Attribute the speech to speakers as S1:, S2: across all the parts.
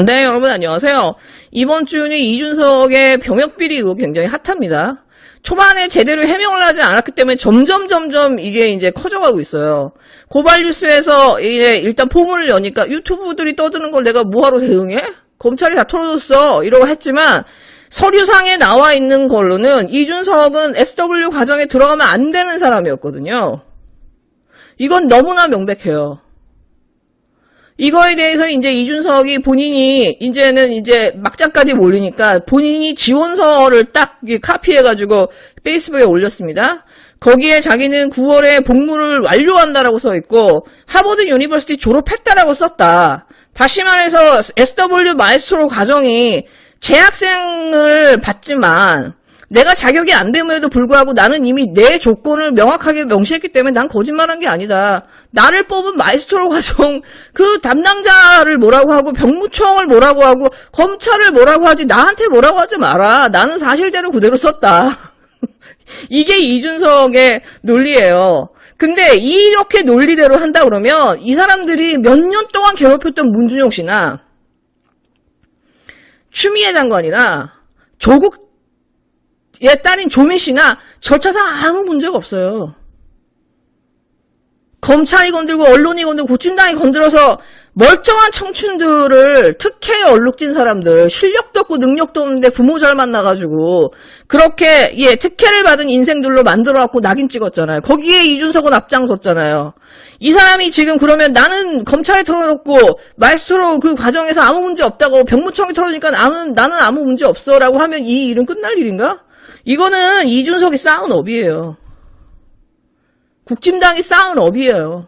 S1: 네, 여러분 안녕하세요. 이번 주는 이준석의 병역비리 의혹이 굉장히 핫합니다. 초반에 제대로 해명을 하지 않았기 때문에 점점 이게 이제 커져가고 있어요. 고발뉴스에서 이제 일단 포문을 여니까 유튜브들이 떠드는 걸 내가 뭐하러 대응해? 검찰이 다 털어줬어. 이러고 했지만 서류상에 나와 있는 걸로는 이준석은 SW 과정에 들어가면 안 되는 사람이었거든요. 이건 너무나 명백해요. 이거에 대해서 이제 이준석이 본인이 이제는 이제 막장까지 몰리니까 본인이 지원서를 딱 카피해가지고 페이스북에 올렸습니다. 거기에 자기는 9월에 복무를 완료한다라고 써있고 하버드 유니버시티 졸업했다라고 썼다. 다시 말해서 SW 마에스트로 과정이 재학생을 받지만 내가 자격이 안 됨에도 불구하고 나는 이미 내 조건을 명확하게 명시했기 때문에 난 거짓말한 게 아니다. 나를 뽑은 마에스트로 과정 그 담당자를 뭐라고 하고 병무청을 뭐라고 하고 검찰을 뭐라고 하지 나한테 뭐라고 하지 마라. 나는 사실대로 그대로 썼다. 이게 이준석의 논리예요. 근데 이렇게 논리대로 한다 그러면 이 사람들이 몇 년 동안 괴롭혔던 문준용 씨나 추미애 장관이나 조국 딸인 조미 씨나 절차상 아무 문제가 없어요. 검찰이 건들고 언론이 건들고 고침당이 건들어서 멀쩡한 청춘들을 특혜에 얼룩진 사람들 실력도 없고 능력도 없는데 부모 잘 만나가지고 그렇게 특혜를 받은 인생들로 만들어갖고 낙인 찍었잖아요. 거기에 이준석은 앞장섰잖아요. 이 사람이 지금 그러면 나는 검찰에 털어놓고 마에스트로 그 과정에서 아무 문제 없다고 병무청이 털어주니까 나는 아무 문제 없어 라고 하면 이 일은 끝날 일인가? 이거는 이준석이 쌓은 업이에요. 국진당이 쌓은 업이에요.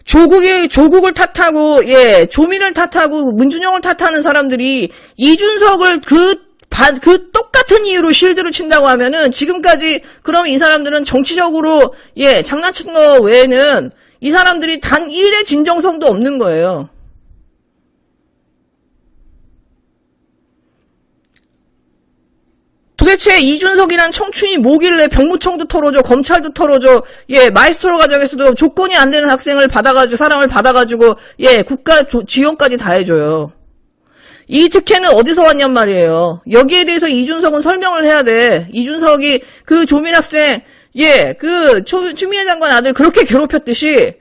S1: 조국을 탓하고, 조민을 탓하고, 문준영을 탓하는 사람들이 이준석을 그 똑같은 이유로 실드를 친다고 하면은 지금까지 그럼 이 사람들은 정치적으로, 장난친 거 외에는 이 사람들이 단 1의 진정성도 없는 거예요. 도대체 이준석이란 청춘이 뭐길래 병무청도 털어줘, 검찰도 털어줘, 마에스트로 과정에서도 조건이 안 되는 학생을 받아가지고, 사람을 받아가지고, 국가 지원까지 다 해줘요. 이 특혜는 어디서 왔냔 말이에요. 여기에 대해서 이준석은 설명을 해야 돼. 이준석이 그 조민 학생, 추미애 장관 아들 그렇게 괴롭혔듯이,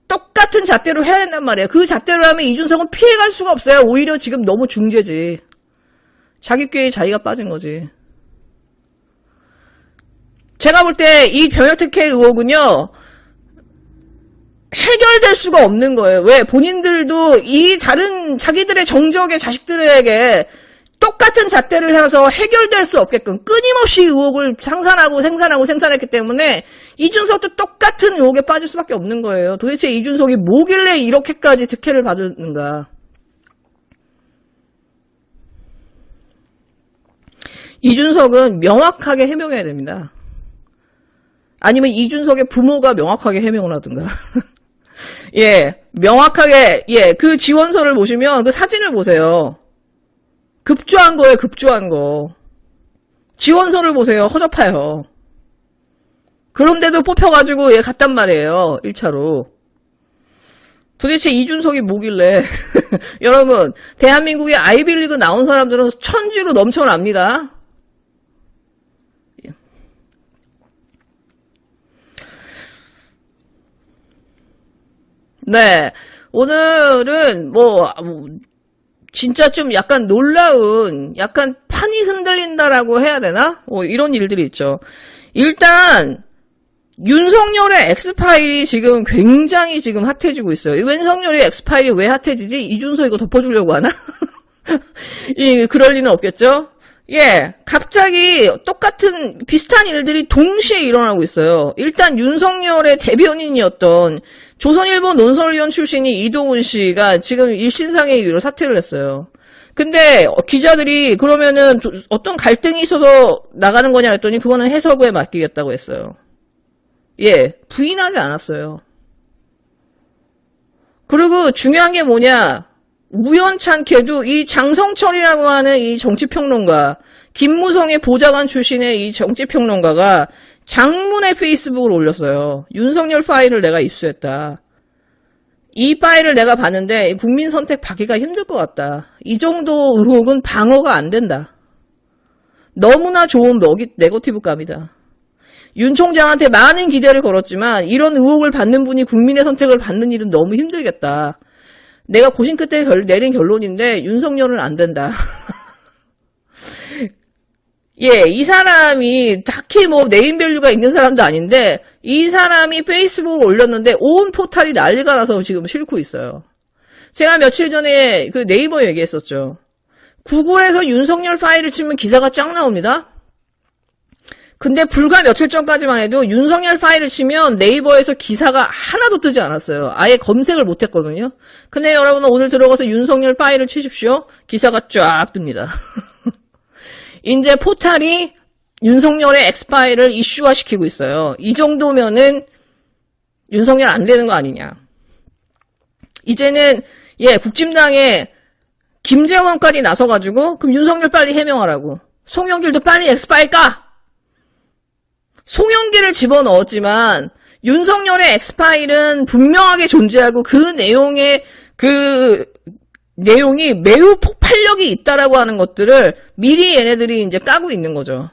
S1: 똑같은 잣대로 해야 된단 말이에요. 그 잣대로 하면 이준석은 피해갈 수가 없어요. 오히려 지금 너무 중재지. 자기 꾀에 자기가 빠진 거지. 제가 볼 때 이 병역특혜 의혹은요. 해결될 수가 없는 거예요. 왜? 본인들도 이 다른 자기들의 정적의 자식들에게 똑같은 잣대를 해서 해결될 수 없게끔 끊임없이 의혹을 생산했기 때문에 이준석도 똑같은 의혹에 빠질 수밖에 없는 거예요. 도대체 이준석이 뭐길래 이렇게까지 특혜를 받았는가. 이준석은 명확하게 해명해야 됩니다. 아니면 이준석의 부모가 명확하게 해명을 하든가. 명확하게, 그 지원서를 보시면 그 사진을 보세요. 급조한 거예요, 급조한 거. 지원서를 보세요, 허접해요. 그런데도 뽑혀가지고 갔단 말이에요, 1차로. 도대체 이준석이 뭐길래. 여러분, 대한민국의 아이비리그 나온 사람들은 천지로 넘쳐납니다. 네. 오늘은 진짜 좀 약간 놀라운, 약간 판이 흔들린다라고 해야 되나? 이런 일들이 있죠. 일단, 윤석열의 엑스파일이 지금 굉장히 지금 핫해지고 있어요. 윤석열의 엑스파일이 왜 핫해지지? 이준석 이거 덮어주려고 하나? 그럴 리는 없겠죠? 갑자기 똑같은 비슷한 일들이 동시에 일어나고 있어요. 일단 윤석열의 대변인이었던 조선일보 논설위원 출신이 이동훈 씨가 지금 일신상의 이유로 사퇴를 했어요. 근데 기자들이 그러면은 어떤 갈등이 있어서 나가는 거냐 했더니 그거는 해서부에 맡기겠다고 했어요. 부인하지 않았어요. 그리고 중요한 게 뭐냐, 우연찮게도 이 장성철이라고 하는 이 정치평론가, 김무성의 보좌관 출신의 이 정치평론가가 장문의 페이스북을 올렸어요. 윤석열 파일을 내가 입수했다. 이 파일을 내가 봤는데 국민 선택 받기가 힘들 것 같다. 이 정도 의혹은 방어가 안 된다. 너무나 좋은 네거티브감이다. 윤 총장한테 많은 기대를 걸었지만 이런 의혹을 받는 분이 국민의 선택을 받는 일은 너무 힘들겠다. 내가 고심 끝에 내린 결론인데 윤석열은 안 된다. 예, 이 사람이 딱히 뭐 네임밸류가 있는 사람도 아닌데 이 사람이 페이스북을 올렸는데 온 포탈이 난리가 나서 지금 싫고 있어요. 제가 며칠 전에 그 네이버 얘기했었죠. 구글에서 윤석열 파일을 치면 기사가 쫙 나옵니다. 근데 불과 며칠 전까지만 해도 윤석열 파일을 치면 네이버에서 기사가 하나도 뜨지 않았어요. 아예 검색을 못했거든요. 근데 여러분 오늘 들어가서 윤석열 파일을 치십시오. 기사가 쫙 뜹니다. 이제 포탈이 윤석열의 X파일을 이슈화시키고 있어요. 이 정도면은 윤석열 안 되는 거 아니냐. 이제는 국힘당에 김재원까지 나서가지고 그럼 윤석열 빨리 해명하라고. 송영길도 빨리 X파일 까! 송영길을 집어넣었지만 윤석열의 X파일은 분명하게 존재하고 그 내용이 매우 폭발력이 있다라고 하는 것들을 미리 얘네들이 이제 까고 있는 거죠.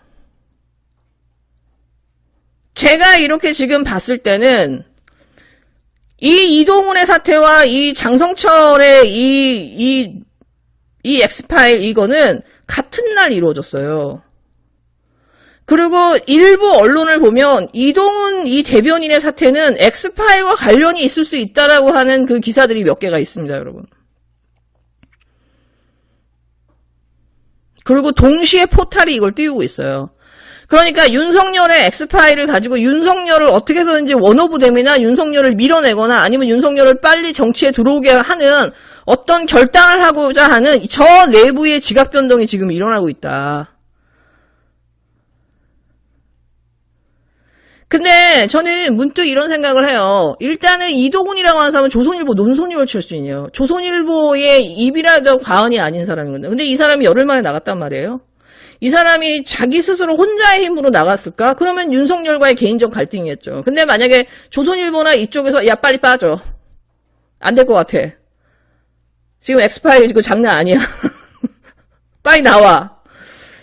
S1: 제가 이렇게 지금 봤을 때는 이 이동훈의 사태와 이 장성철의 이 X파일 이거는 같은 날 이루어졌어요. 그리고 일부 언론을 보면 이동훈 이 대변인의 사태는 X파일과 관련이 있을 수 있다라고 하는 그 기사들이 몇 개가 있습니다, 여러분. 그리고 동시에 포탈이 이걸 띄우고 있어요. 그러니까 윤석열의 X파일을 가지고 윤석열을 어떻게 해서든지 원오브댐이나 윤석열을 밀어내거나 아니면 윤석열을 빨리 정치에 들어오게 하는 어떤 결단을 하고자 하는 저 내부의 지각 변동이 지금 일어나고 있다. 근데 저는 문득 이런 생각을 해요. 일단은 이동훈이라고 하는 사람은 조선일보 논설위원 출신이에요. 조선일보의 입이라도 과언이 아닌 사람이거든요. 근데 이 사람이 열흘 만에 나갔단 말이에요. 이 사람이 자기 스스로 혼자의 힘으로 나갔을까? 그러면 윤석열과의 개인적 갈등이겠죠. 근데 만약에 조선일보나 이쪽에서 야 빨리 빠져. 안 될 것 같아. 지금 엑스파일 이거 장난 아니야. 빨리 나와.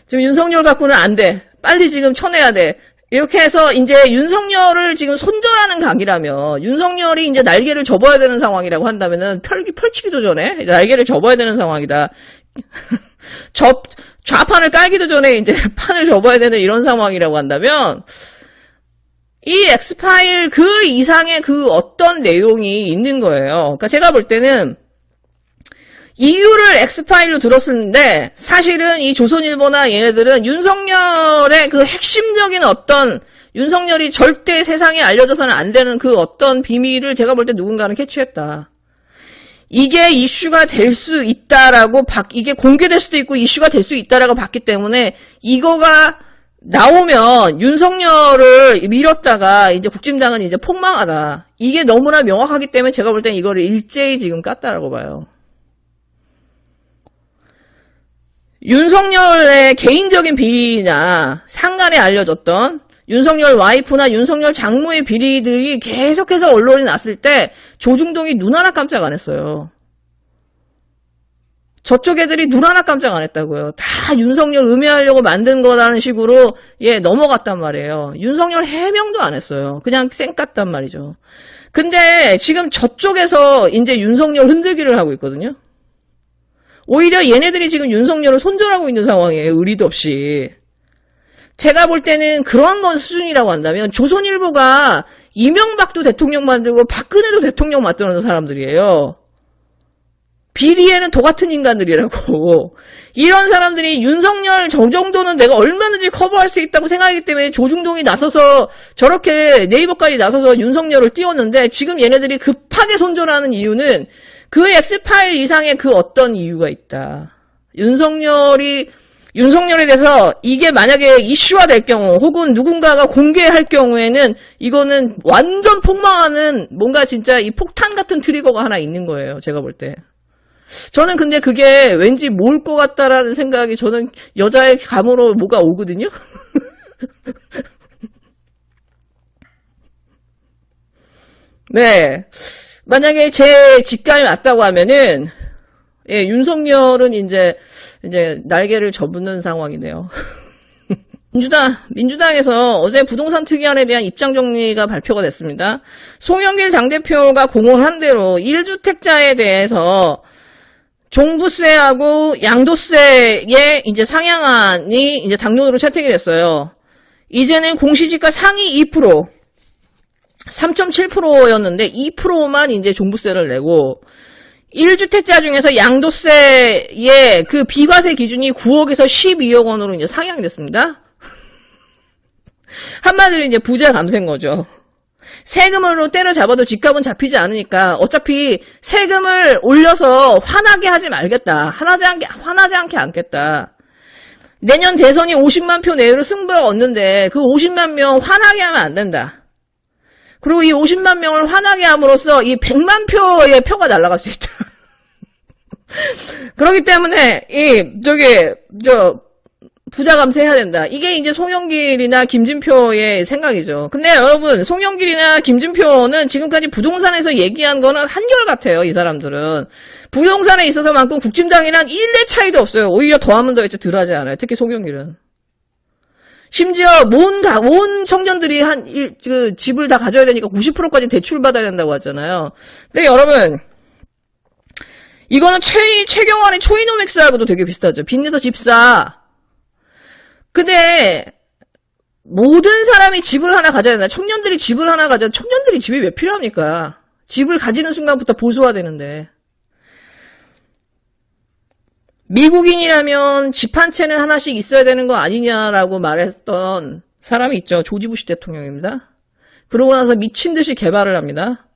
S1: 지금 윤석열 갖고는 안 돼. 빨리 지금 쳐내야 돼. 이렇게 해서 이제 윤석열을 지금 손절하는 각이라면 윤석열이 이제 날개를 접어야 되는 상황이라고 한다면은 펼치기도 전에 날개를 접어야 되는 상황이다. 좌판을 깔기도 전에 이제 판을 접어야 되는 이런 상황이라고 한다면 이 X파일 그 이상의 그 어떤 내용이 있는 거예요. 그러니까 제가 볼 때는 이유를 X파일로 들었었는데 사실은 이 조선일보나 얘네들은 윤석열의 그 핵심적인 어떤 윤석열이 절대 세상에 알려져서는 안 되는 그 어떤 비밀을 제가 볼 때 누군가는 캐치했다. 이게 이슈가 될 수 있다라고 이게 공개될 수도 있고 이슈가 될 수 있다라고 봤기 때문에 이거가 나오면 윤석열을 밀었다가 이제 국힘당은 이제 폭망하다. 이게 너무나 명확하기 때문에 제가 볼 땐 이거를 일제히 지금 깠다라고 봐요. 윤석열의 개인적인 비리나 상간에 알려졌던 윤석열 와이프나 윤석열 장모의 비리들이 계속해서 언론에 났을 때 조중동이 눈 하나 깜짝 안 했어요. 저쪽 애들이 눈 하나 깜짝 안 했다고요. 다 윤석열 음해하려고 만든 거라는 식으로 넘어갔단 말이에요. 윤석열 해명도 안 했어요. 그냥 쌩 깠단 말이죠. 근데 지금 저쪽에서 이제 윤석열 흔들기를 하고 있거든요. 오히려 얘네들이 지금 윤석열을 손절하고 있는 상황이에요. 의리도 없이. 제가 볼 때는 그런 건 수준이라고 한다면 조선일보가 이명박도 대통령 만들고 박근혜도 대통령 만드는 사람들이에요. 비리에는 도 같은 인간들이라고. 이런 사람들이 윤석열 저 정도는 내가 얼마든지 커버할 수 있다고 생각하기 때문에 조중동이 나서서 저렇게 네이버까지 나서서 윤석열을 띄웠는데 지금 얘네들이 급하게 손절하는 이유는 그 X파일 이상의 그 어떤 이유가 있다. 윤석열에 대해서 이게 만약에 이슈화 될 경우 혹은 누군가가 공개할 경우에는 이거는 완전 폭망하는 뭔가 진짜 이 폭탄 같은 트리거가 하나 있는 거예요. 제가 볼 때. 저는 근데 그게 왠지 모을 것 같다라는 생각이 저는 여자의 감으로 뭐가 오거든요. 네. 만약에 제 직감이 맞다고 하면은, 예, 윤석열은 이제 날개를 접는 상황이네요. 민주당에서 어제 부동산 특위안에 대한 입장 정리가 발표가 됐습니다. 송영길 당대표가 공언한 대로 1주택자에 대해서 종부세하고 양도세의 이제 상향안이 이제 당론으로 채택이 됐어요. 이제는 공시지가 상위 2%, 3.7%였는데 2%만 이제 종부세를 내고 1주택자 중에서 양도세의 그 비과세 기준이 9억에서 12억 원으로 이제 상향이 됐습니다. 한마디로 이제 부자 감세인 거죠. 세금으로 때려잡아도 집값은 잡히지 않으니까 어차피 세금을 올려서 화나게 하지 말겠다. 화나지 않게 않겠다. 내년 대선이 50만 표 내외로 승부가 얻는데 그 50만 명 화나게 하면 안 된다. 그리고 이 50만 명을 화나게 함으로써 이 100만 표의 표가 날아갈 수 있다. 그렇기 때문에 부자 감세해야 된다. 이게 이제 송영길이나 김진표의 생각이죠. 근데 여러분, 송영길이나 김진표는 지금까지 부동산에서 얘기한 거는 한결같아요, 이 사람들은. 부동산에 있어서만큼 국진당이랑 1대 차이도 없어요. 오히려 더하면 더 이제 덜하지 않아요. 특히 송영길은. 심지어 온 청년들이 집을 다 가져야 되니까 90%까지 대출받아야 된다고 하잖아요. 근데 여러분, 이거는 최경환의 초이노맥스하고도 되게 비슷하죠. 빚내서 집 사. 근데 모든 사람이 집을 하나 가져야 된다. 청년들이 집을 하나 가져야 청년들이 집이 왜 필요합니까? 집을 가지는 순간부터 보수화되는데. 미국인이라면 집 한 채는 하나씩 있어야 되는 거 아니냐라고 말했던 사람이 있죠. 조지 부시 대통령입니다. 그러고 나서 미친 듯이 개발을 합니다.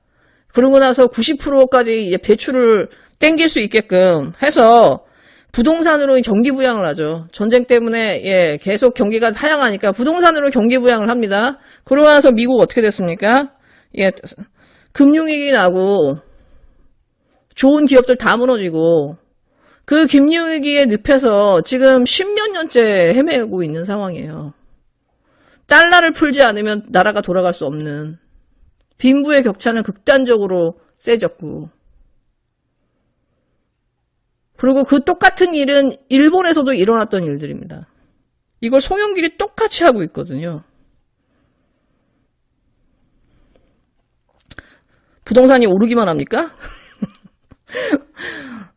S1: 그러고 나서 90%까지 대출을 땡길 수 있게끔 해서 부동산으로 경기부양을 하죠. 전쟁 때문에 계속 경기가 하향하니까 부동산으로 경기부양을 합니다. 그러고 나서 미국 어떻게 됐습니까? 금융위기 나고 좋은 기업들 다 무너지고 그 금융위기의 늪에서 지금 10몇 년째 헤매고 있는 상황이에요. 달러를 풀지 않으면 나라가 돌아갈 수 없는 빈부의 격차는 극단적으로 세졌고 그리고 그 똑같은 일은 일본에서도 일어났던 일들입니다. 이걸 송영길이 똑같이 하고 있거든요. 부동산이 오르기만 합니까?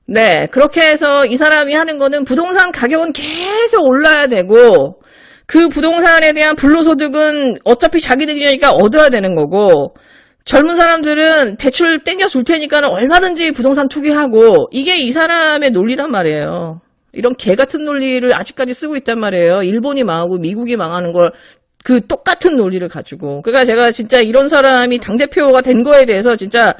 S1: 네, 그렇게 해서 이 사람이 하는 거는 부동산 가격은 계속 올라야 되고 그 부동산에 대한 불로소득은 어차피 자기들이니까 얻어야 되는 거고 젊은 사람들은 대출 땡겨 줄 테니까 얼마든지 부동산 투기하고 이게 이 사람의 논리란 말이에요. 이런 개 같은 논리를 아직까지 쓰고 있단 말이에요. 일본이 망하고 미국이 망하는 걸 그 똑같은 논리를 가지고. 그러니까 제가 진짜 이런 사람이 당대표가 된 거에 대해서 진짜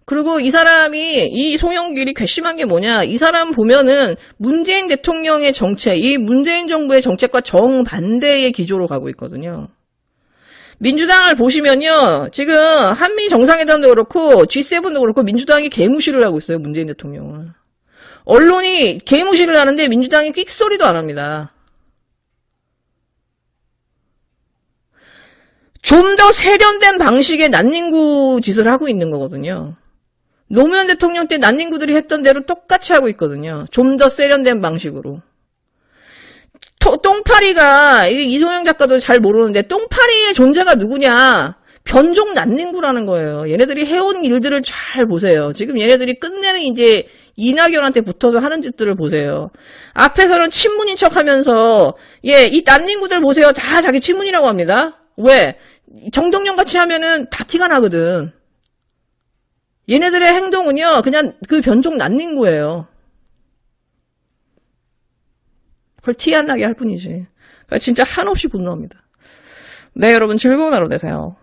S1: 그리고 이 사람이, 이 송영길이 괘씸한 게 뭐냐. 이 사람 보면은 문재인 대통령의 정책, 이 문재인 정부의 정책과 정반대의 기조로 가고 있거든요. 민주당을 보시면요. 지금 한미 정상회담도 그렇고 G7도 그렇고 민주당이 개무시를 하고 있어요. 문재인 대통령을. 언론이 개무시를 하는데 민주당이 끽소리도 안 합니다. 좀 더 세련된 방식의 난닝구 짓을 하고 있는 거거든요. 노무현 대통령 때 난닝구들이 했던 대로 똑같이 하고 있거든요. 좀 더 세련된 방식으로. 똥파리가, 이소영 작가도 잘 모르는데 똥파리의 존재가 누구냐. 변종 난닝구라는 거예요. 얘네들이 해온 일들을 잘 보세요. 지금 얘네들이 끝내는 이제 이낙연한테 붙어서 하는 짓들을 보세요. 앞에서는 친문인 척 하면서 이 난닝구들 보세요. 다 자기 친문이라고 합니다. 왜? 정동영 같이 하면은 다 티가 나거든. 얘네들의 행동은요, 그냥 그 변종 난닝구예요. 그걸 티 안 나게 할 뿐이지. 그러니까 진짜 한없이 분노합니다. 네, 여러분 즐거운 하루 되세요.